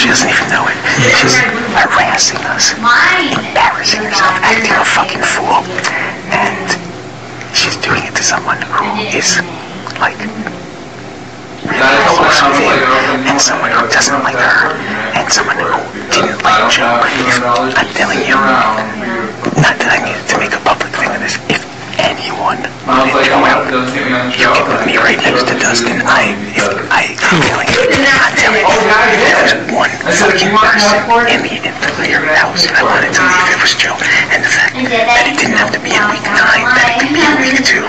She doesn't even know it. She's harassing us, embarrassing herself, acting a fucking fool, and she's doing it to someone who is like really close with him, and someone who doesn't like her, and someone who didn't like Joe. I'm telling you, not that I needed to make a public thing of this. If anyone wanted to go out, you get with me right next to Dustin. I'm telling you, there was one fucking person in the entire house I wanted to leave. It was Joe, and the fact that it didn't have to be in week 9, that it could be in week 2.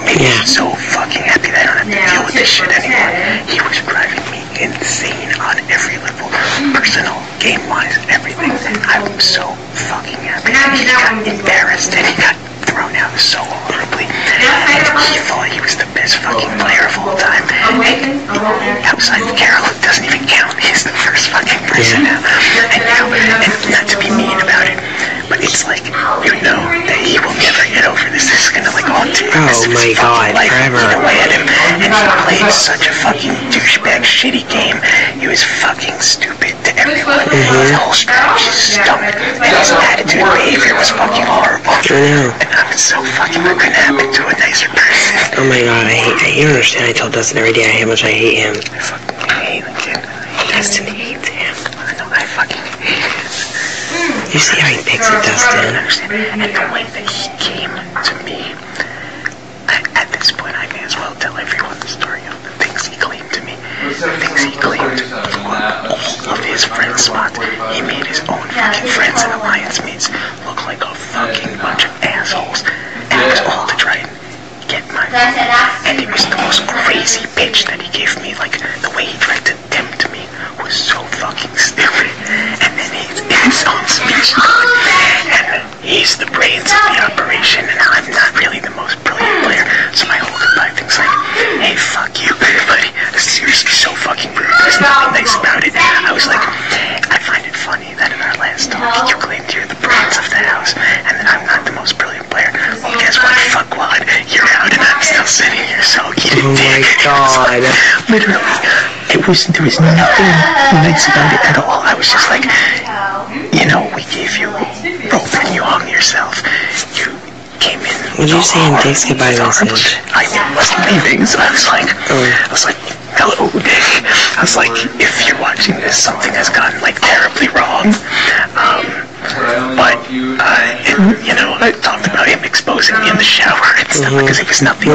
Maybe I'm so fucking happy that I don't have to deal with this shit anymore. He was driving me insane on every level, personal, game-wise, everything. I'm so fucking happy that he got embarrassed and he got thrown out so horribly. And he thought he was the best fucking player of all time. And outside of Carol, it doesn't even count. He's the first fucking person now. And not to be mean about it, but it's like, you know that he will never get over this. This is gonna like haunt him. Oh my god, forever. Away at him. And he played such a fucking douchebag, shitty game. He was fucking stupid to everyone. The whole strategy stunk. And his attitude and behavior was fucking horrible. And I was so fucking, that couldn't happen to a nicer person. Oh my god, you don't understand. I tell Dustin every day how much I hate him. I fucking hate the kid. Dustin hates him. I know, I fucking hate him. You see how he picks at Dustin? And the way that he came to me, at this point I may as well tell everyone the story of the things he claimed to me. The things he claimed were all of his friends' spots. He made his own fucking friends and alliance mates look like a fucking bunch of assholes. And it was all to try and get my vote. And it was the most crazy pitch that he gave me. Like, the way he tried to tempt me was so fucking stupid. And then in his own speech, and he's the brains of the operation, and I'm not really the most brilliant player, so I hold it by things like, hey, fuck you, buddy. Seriously, so fucking rude. There's nothing nice about it. I was like, I find it funny that in our last talk, you claimed you're the brains of the house, and that I'm not the most brilliant player. Well, guess what? Fuckwad, you're out, and I'm still sitting here, so you didn't dig. Oh my god. Literally, there was nothing nice about it at all. I was just like, you know, we gave you rope and you hung yourself. You came in. What did you say in Dick's goodbye message? I wasn't leaving, so I was like, hello, Dick. I was like, if you're watching this, something has gone like terribly wrong. But you know, I talked about him exposing me in the shower and stuff because it was nothing.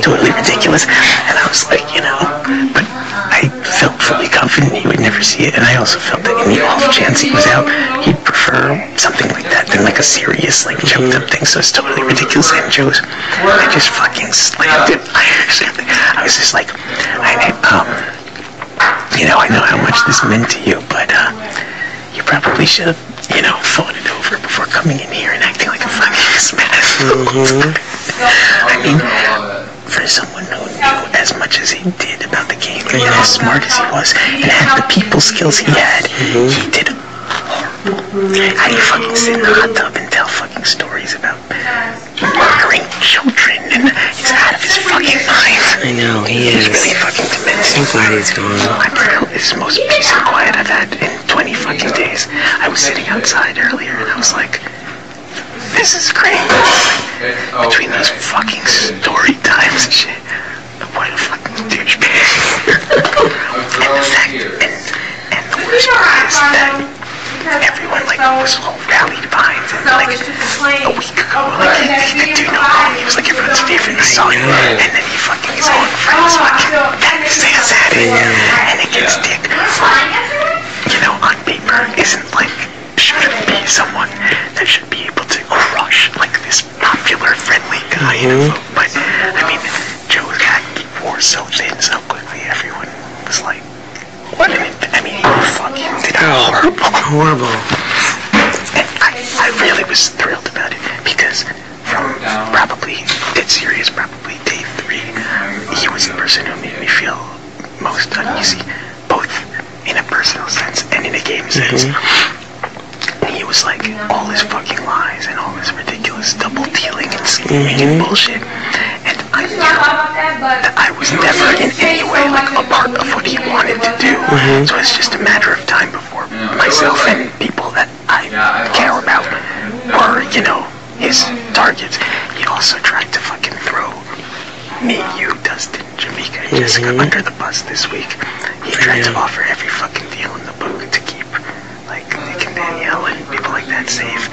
Totally ridiculous. And I was like, you know, but I felt fully confident he would never see it, and I also felt that in the off chance he was out, he'd prefer something like that than like a serious, like choked up thing. So it's totally ridiculous. And Joe's, I just fucking slammed him. I was just like, you know, I know how much this meant to you, but you probably should have, you know, thought it over before coming in here and acting like a fucking smash. I mean, for someone who knew as much as he did about the game and as smart as he was and had the people skills he had, he did horrible. How do you fucking sit in the hot tub and tell fucking stories about murdering children? And he's out of his fucking mind. I know, he is. He's really fucking demented. I'm glad he's gone. I feel this is the most peace and quiet I've had in 20 fucking days. I was sitting outside earlier and I was like, this is great. Between those fucking story times and shit. What a fucking douchebag. And the fact, and the worst part is that everyone like was all rallied behind him like a week ago. Like he did do no wrong. He was like everyone's favorite son. And then he fucking his own friends fucking backstands at it. And it gets Dick. You know, on paper isn't like shouldn't be someone that should be able to crush like this popular, friendly guy in a vote. But I mean, Joe got wore so thin so quickly. Everyone was like, what? I mean, he fucking did horrible. And I really was thrilled about it because from probably dead serious, probably day 3, he was the person who made me feel most uneasy, both in a personal sense and in a game sense. He was like, all his fucking lies and all his ridiculous double dealing and scheming and bullshit. And I knew that I was never in any way like a part of what he wanted to do. So it's just a matter of time before myself and people that I care about were, you know, his targets. He also tried to fucking throw me, you, Dustin, Jamaica, and Jessica under the bus this week. He tried to offer every fucking deal in the book to keep, like, Nick and Danielle and people like that safe.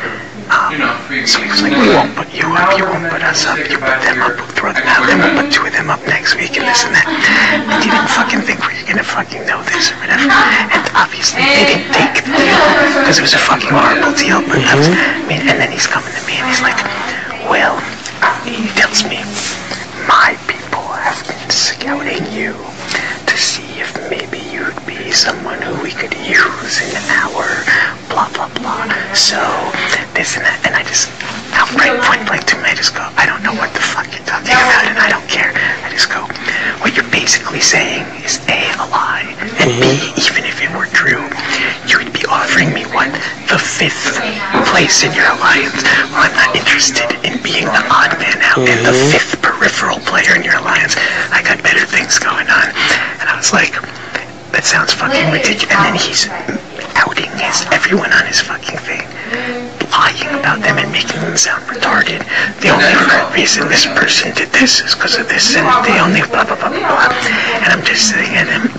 So he was like, we won't put you up, you won't put us up, you put them up, we'll throw them out, then we'll put 2 of them up next week, and this and that. And you didn't fucking think we were gonna fucking know this or whatever. And obviously they didn't take the deal, because it was a fucking horrible deal, but that was, I mean, and then he's coming to me and he's like, well, he tells me, my people have been scouting you to see if maybe you'd be someone who we could use in our blah blah blah. So this and that, and I just outright point blank to him, I just go, I don't know what the fuck you're talking about, and I don't care. I just go, what you're basically saying is A, a lie, and B, even if it were true, you would be offering me what? The 5th place in your alliance. Well, I'm not interested in being the odd man out and the 5th peripheral player in your alliance. I got better things going on. And I was like, that sounds fucking ridiculous. And then he's outing everyone on his fucking thing, lying about them and making them sound retarded. The only reason this person did this is because of this, and the only blah blah blah blah blah. And I'm just sitting at him